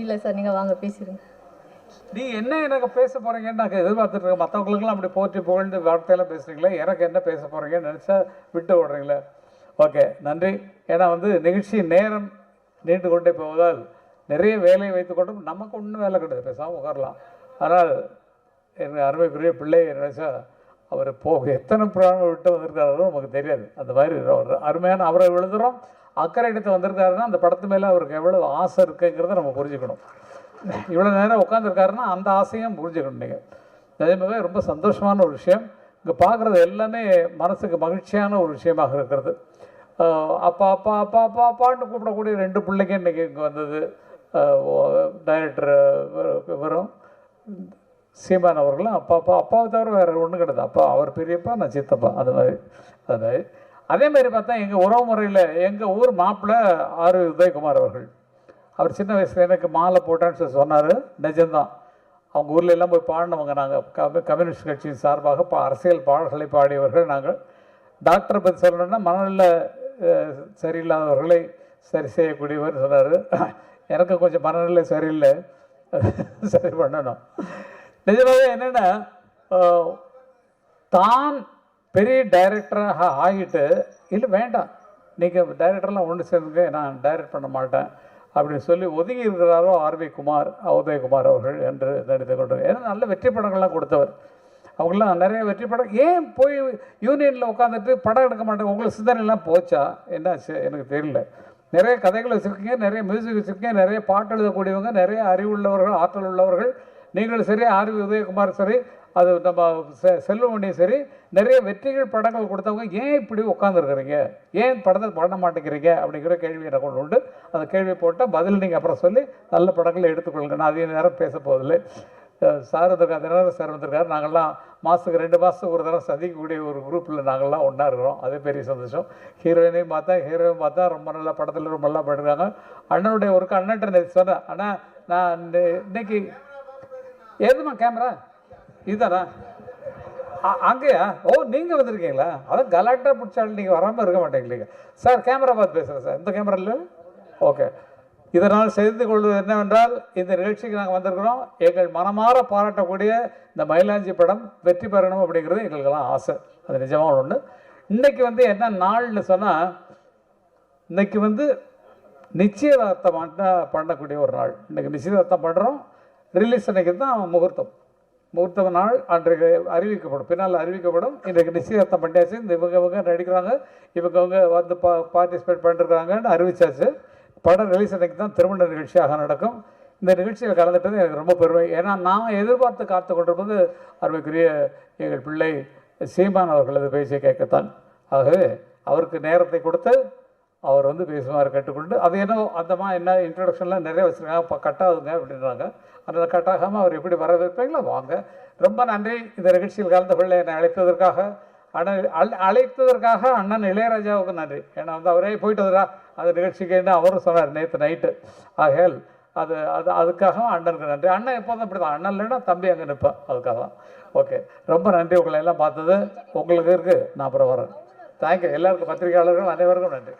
இல்லை சார், நீங்கள் வாங்க பேசிடுங்க. நீ என்ன எனக்கு பேச போகிறீங்கன்னு நான் எதிர்பார்த்துட்டு இருக்கேன். மற்றவங்களுக்கெல்லாம் அப்படி போற்றி புகழ்ந்து வார்த்தையெல்லாம் பேசுகிறீங்களே, எனக்கு என்ன பேச போகிறீங்கன்னு நினச்சா விட்டு விடுறீங்களே. ஓகே, நன்றி. ஏன்னா நிகழ்ச்சி நேரம் நீண்டு கொண்டே போவதால் நிறைய வேலையை வைத்துக்கொண்டும் நமக்கு ஒன்றும் வேலை கிடையாது, பேசாமல் உட்காரலாம். ஆனால் எங்கள் அருமைக்குரிய பிள்ளை நினச்சா அவர் எத்தனை புராணங்கள் விட்டு வந்திருக்காரோ நமக்கு தெரியாது. அந்த மாதிரி ஒரு அருமையான அவரை எழுதுகிறோம். அக்கறை எடுத்து வந்திருக்காருன்னா அந்த படத்து மேலே அவருக்கு எவ்வளோ ஆசை இருக்குங்கிறத நம்ம புரிஞ்சுக்கணும். இவ்வளோ நேரம் உட்காந்துருக்காருன்னா அந்த ஆசையும் புரிஞ்சுக்கணும். நீங்கள் நிஜமாகவே ரொம்ப சந்தோஷமான ஒரு விஷயம். இங்கே பார்க்குறது எல்லாமே மனசுக்கு மகிழ்ச்சியான ஒரு விஷயமாக இருக்கிறது. அப்பா அப்பா அப்பா அப்பா அப்பான்னு கூப்பிடக்கூடிய 2 பிள்ளைங்க இன்றைக்கி இங்கே வந்தது. டைரக்டர் வரும் சீமான் அவர்களும் அப்பா அப்பா அப்பாவை தவிர வேறு ஒன்றும் கிடையாது. அப்பா அவர் பெரியப்பா, நான் சித்தப்பா, அது மாதிரி. அதே மாதிரி பார்த்தா எங்கள் உறவு முறையில் எங்கள் ஊர் மாப்பிள்ளை ஆர் உதயகுமார் அவர்கள், அவர் சின்ன வயசில் எனக்கு மாலை போட்டான்னு சொல்லி சொன்னார். நிஜம்தான். அவங்க ஊரில் எல்லாம் போய் பாடினவங்க நாங்கள். கம்யூனிஸ்ட் கட்சியின் சார்பாக அரசியல் பாடல்களை பாடியவர்கள் நாங்கள். டாக்டரை பற்றி சொல்லணுன்னா மனநிலை சரியில்லாதவர்களை சரி செய்யக்கூடியவர் சொன்னார். எனக்கு கொஞ்சம் மனநிலை சரியில்லை, சரி பண்ணணும். நிஜமாகவே என்னென்னா தான் பெரிய டைரக்டராக ஆகிட்டு இல்லை வேண்டாம் நீங்கள் டைரக்டர்லாம் ஒன்று சேர்ந்துங்க, நான் டைரக்ட் பண்ண மாட்டேன் அப்படின்னு சொல்லி ஒதுங்கி இருக்கிறாரோ உதயகுமார் அவர்கள் என்று நினைத்து கொண்டு. ஏன்னா நல்ல வெற்றி படங்கள்லாம் கொடுத்தவர். அவங்களாம் நிறைய வெற்றி படம். ஏன் போய் யூனியனில் உட்காந்துட்டு படம் எடுக்க மாட்டேங்க? உங்களுக்கு சிந்தனைலாம் போச்சா என்னாச்சு எனக்கு தெரியல. நிறைய கதைகள் வச்சுருக்கீங்க, நிறைய மியூசிக் வச்சுருக்கீங்க, நிறைய பாட்டு எழுதக்கூடியவங்க, நிறைய அறிவுள்ளவர்கள், ஆற்றல் உள்ளவர்கள். நீங்களும் சரி, ஆர் உதயகுமார் சரி, அது நம்ம செல்வமணியும் சரி, நிறைய வெற்றிகள் படங்கள் கொடுத்தவங்க. ஏன் இப்படி உட்காந்துருக்குறீங்க, ஏன் படத்தை பண்ண மாட்டேங்கிறீங்க அப்படிங்கிற கேள்வி எனக்கு கொண்டு உண்டு. அந்த கேள்வி போட்டால் பதில் நீங்கள் அப்புறம் சொல்லி நல்ல படங்களை எடுத்துக்கொள்ளுங்க. நான் அதிக நேரம் பேச போவதில்லை. சார் வந்திருக்காரு, தினகரன் சார் வந்திருக்காரு. நாங்கள்லாம் மாதத்துக்கு 2 மாதத்துக்கு ஒரு தடவை சந்திக்கக்கூடிய ஒரு குரூப்பில் நாங்கள்லாம் ஒன்றா இருக்கிறோம். அதே பெரிய சந்தோஷம். ஹீரோயினையும் பார்த்தா ரொம்ப நல்லா படத்தில் ரொம்ப நல்லா பண்ணிருக்காங்க. அண்ணனுடைய ஒருக்கு அண்ணன்ட்ட நேற்று சொன்னேன், அண்ணா நான் இன்னைக்கு எதுமா கேமரா இதுதானா அங்கேயா? ஓ நீங்கள் வந்திருக்கீங்களா? அதான் கலாட்டா பிடிச்சாலும் நீங்கள் வராமல் இருக்க மாட்டேங்கிறீங்க. சார் கேமரா பார்த்து பேசுகிறேன் சார். இந்த கேமரா இல்லை? ஓகே. இதனால் செய்து கொள்வது என்னவென்றால், இந்த நிகழ்ச்சிக்கு நாங்கள் வந்திருக்கிறோம். எங்கள் மனமாற பாராட்டக்கூடிய இந்த மயிலாஞ்சி படம் வெற்றி பெறணும் அப்படிங்கிறது எங்களுக்கெல்லாம் ஆசை. அது நிஜமாக ஒன்று. இன்றைக்கி என்ன நாள்னு சொன்னால், இன்றைக்கி நிச்சயதார்த்தம் பண்ணக்கூடிய ஒரு நாள். இன்றைக்கி நிச்சயதார்த்தம் பண்ணுறோம். ரிலீஸ் அன்றைக்கி தான் முகூர்த்த நாள். அன்றைக்கு அறிவிக்கப்படும், பின்னால் அறிவிக்கப்படும். இன்றைக்கு நிச்சயதார்த்தம் பண்ணியாச்சு. இந்த இவங்க நடிக்கிறாங்க, இவங்க பார்ட்டிசிபேட் பண்ணிருக்கிறாங்கன்னு அறிவிச்சாச்சு. படம் ரிலீஸ் அன்றைக்கு தான் திருமண நிகழ்ச்சியாக நடக்கும். இந்த நிகழ்ச்சியில் கலந்துட்டது எனக்கு ரொம்ப பெருமை. ஏன்னா நான் எதிர்பார்த்து காத்து கொண்டிருப்பது அருமைக்குரிய எங்கள் பிள்ளை சீமான் அவர்களது பேச்சை கேட்கத்தான். ஆகவே அவருக்கு நேரத்தை கொடுத்து அவர் பேசுமாறு கேட்டுக்கொண்டு, அது என்ன இன்ட்ரடக்ஷன்லாம் நிறைய வச்சுருக்காங்க, கட்டாகுங்க அப்படின்றாங்க. அதனால் கட்டாகாமல் அவர் எப்படி வரவேற்பீங்களோ வாங்க. ரொம்ப நன்றி. இந்த நிகழ்ச்சியில் கலந்து கொள்ள என்னை அழைத்ததற்காக அண்ணன் இளையராஜாவுக்கு நன்றி. ஏன்னா அவரே போயிட்டு வந்துடா அந்த நிகழ்ச்சிக்கு அவரும் சொன்னார் நேற்று நைட்டு. ஆகையால் அதுக்காக அண்ணனுக்கு நன்றி. அண்ணன் எப்போதும் அப்படி தான், அண்ணன் இல்லைன்னா தம்பி அங்கே நிற்பேன், அதுக்காக தான். ஓகே, ரொம்ப நன்றி. உங்களை எல்லாம் பார்த்தது உங்களுக்கு இருக்குது. நான் அப்புறம் வரேன். தேங்க்யூ. எல்லாருக்கும் பத்திரிகையாளர்கள் அனைவருக்கும் நன்றி.